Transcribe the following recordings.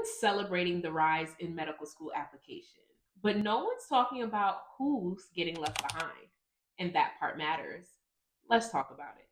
Everyone's celebrating the rise in medical school application, but no one's talking about who's getting left behind. And that part matters. Let's talk about it.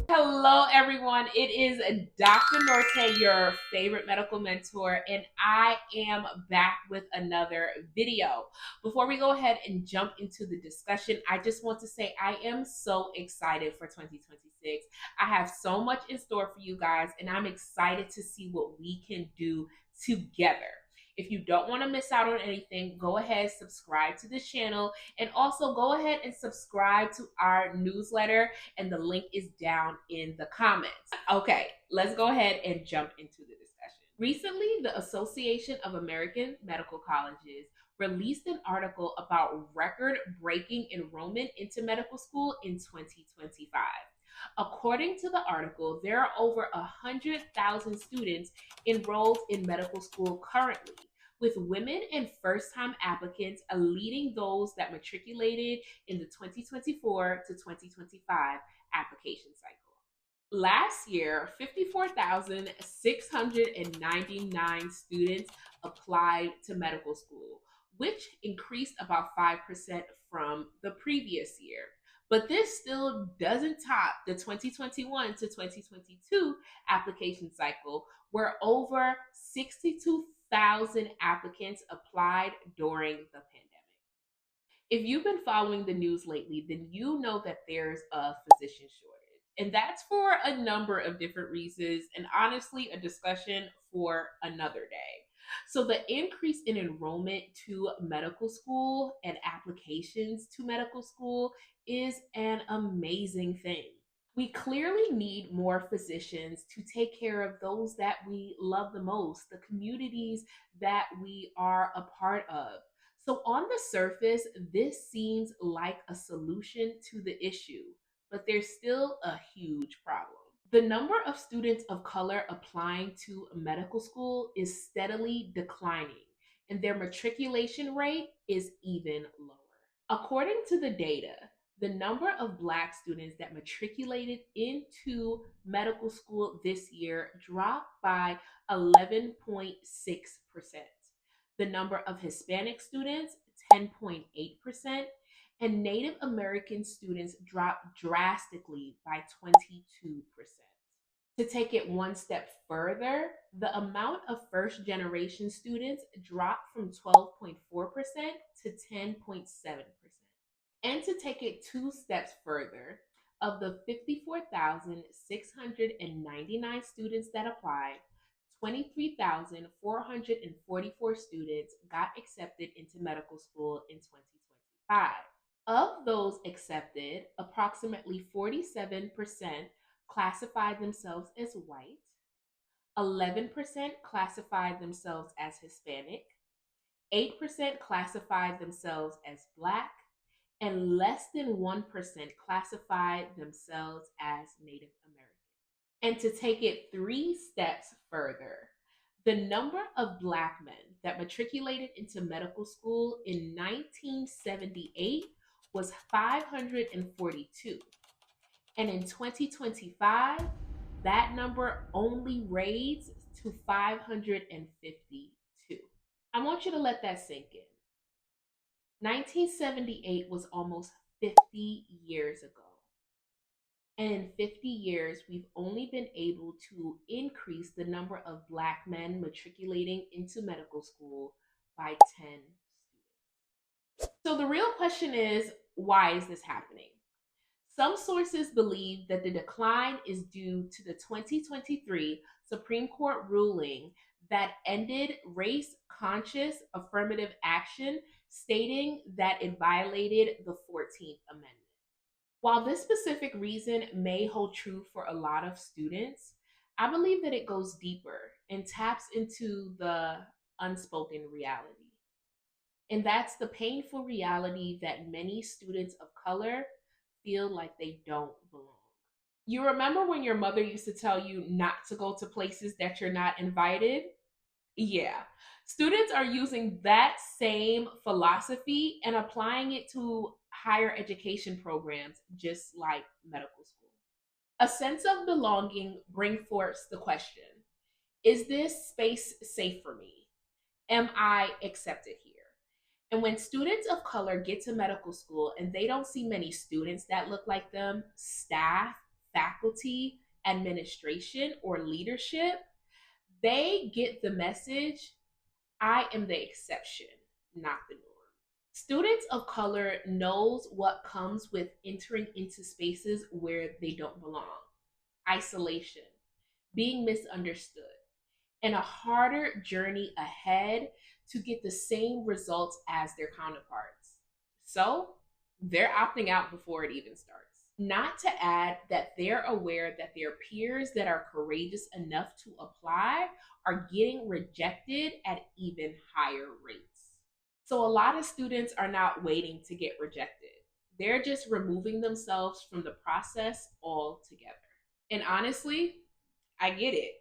Hello, everyone. It is Dr. Norte, your favorite medical mentor, and I am back with another video. Before we go ahead and jump into the discussion, I just want to say I am so excited for 2026. I have so much in store for you guys, and I'm excited to see what we can do together. If you don't want to miss out on anything, go ahead, subscribe to this channel, and also go ahead and subscribe to our newsletter, and the link is down in the comments. Okay, let's go ahead and jump into the discussion. Recently, the Association of American Medical Colleges released an article about record-breaking enrollment into medical school in 2025. According to the article, there are over 100,000 students enrolled in medical school currently, with women and first-time applicants leading those that matriculated in the 2024 to 2025 application cycle. Last year, 54,699 students applied to medical school, which increased about 5% from the previous year. But this still doesn't top the 2021 to 2022 application cycle, where over 62,000 applicants applied during the pandemic. If you've been following the news lately, then you know that there's a physician shortage. And that's for a number of different reasons, and honestly, a discussion for another day. So, the increase in enrollment to medical school and applications to medical school is an amazing thing. We clearly need more physicians to take care of those that we love the most, the communities that we are a part of. So, on the surface, this seems like a solution to the issue, but there's still a huge problem. The number of students of color applying to medical school is steadily declining, and their matriculation rate is even lower. According to the data, the number of Black students that matriculated into medical school this year dropped by 11.6%. The number of Hispanic students, 10.8%, and Native American students dropped drastically by 22%. To take it one step further, the amount of first generation students dropped from 12.4% to 10.7%. And to take it two steps further, of the 54,699 students that applied, 23,444 students got accepted into medical school in 2025. Of those accepted, approximately 47% classified themselves as white, 11% classified themselves as Hispanic, 8% classified themselves as Black, and less than 1% classified themselves as Native American. And to take it three steps further, the number of Black men that matriculated into medical school in 1978 was 542. And in 2025, that number only raised to 552. I want you to let that sink in. 1978 was almost 50 years ago. And in 50 years, we've only been able to increase the number of Black men matriculating into medical school by 10 students. So the real question is, why is this happening? Some sources believe that the decline is due to the 2023 Supreme Court ruling that ended race conscious affirmative action, stating that it violated the 14th Amendment. While this specific reason may hold true for a lot of students, I believe that it goes deeper and taps into the unspoken reality. And that's the painful reality that many students of color feel like they don't belong. You remember when your mother used to tell you not to go to places that you're not invited? Yeah. Students are using that same philosophy and applying it to higher education programs, just like medical school. A sense of belonging brings forth the question: is this space safe for me? Am I accepted here? And when students of color get to medical school and they don't see many students that look like them, staff, faculty, administration, or leadership, they get the message: I am the exception, not the norm. Students of color knows what comes with entering into spaces where they don't belong. Isolation, being misunderstood, and a harder journey ahead to get the same results as their counterparts. So they're opting out before it even starts. Not to add that they're aware that their peers that are courageous enough to apply are getting rejected at even higher rates. So a lot of students are not waiting to get rejected. They're just removing themselves from the process altogether. And honestly, I get it.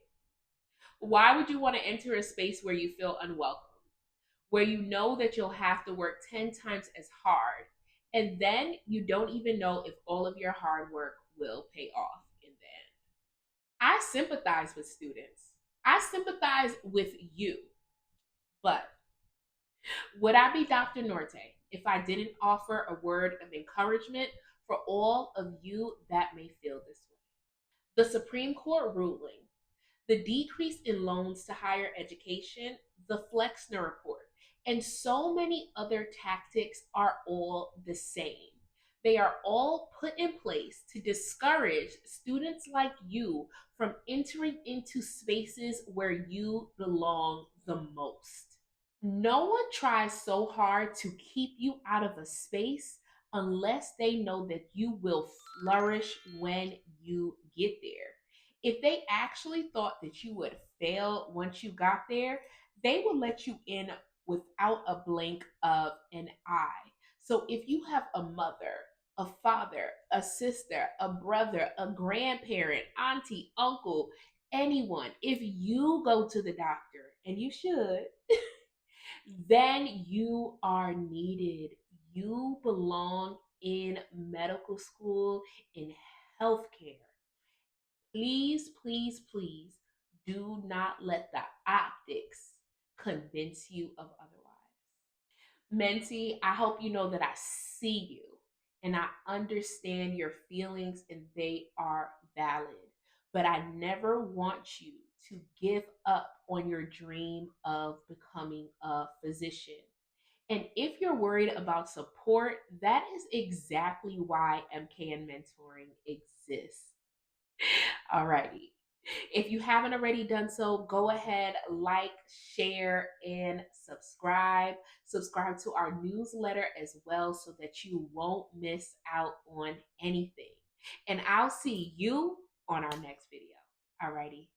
Why would you want to enter a space where you feel unwelcome, where you know that you'll have to work 10 times as hard, and then you don't even know if all of your hard work will pay off in the end? I sympathize with students. I sympathize with you. But would I be Dr. Norte if I didn't offer a word of encouragement for all of you that may feel this way? The Supreme Court ruling, the decrease in loans to higher education, the Flexner report, and so many other tactics are all the same. They are all put in place to discourage students like you from entering into spaces where you belong the most. No one tries so hard to keep you out of a space unless they know that you will flourish when you get there. If they actually thought that you would fail once you got there, they would let you in without a blink of an eye. So if you have a mother, a father, a sister, a brother, a grandparent, auntie, uncle, anyone, if you go to the doctor, and you should, then you are needed. You belong in medical school, in healthcare. Please, please, please do not let the optics convince you of otherwise. Mentee, I hope you know that I see you and I understand your feelings and they are valid. But I never want you to give up on your dream of becoming a physician. And if you're worried about support, that is exactly why MKN Mentoring exists. Alrighty. If you haven't already done so, go ahead, like, share, and subscribe. Subscribe to our newsletter as well so that you won't miss out on anything. And I'll see you on our next video. Alrighty.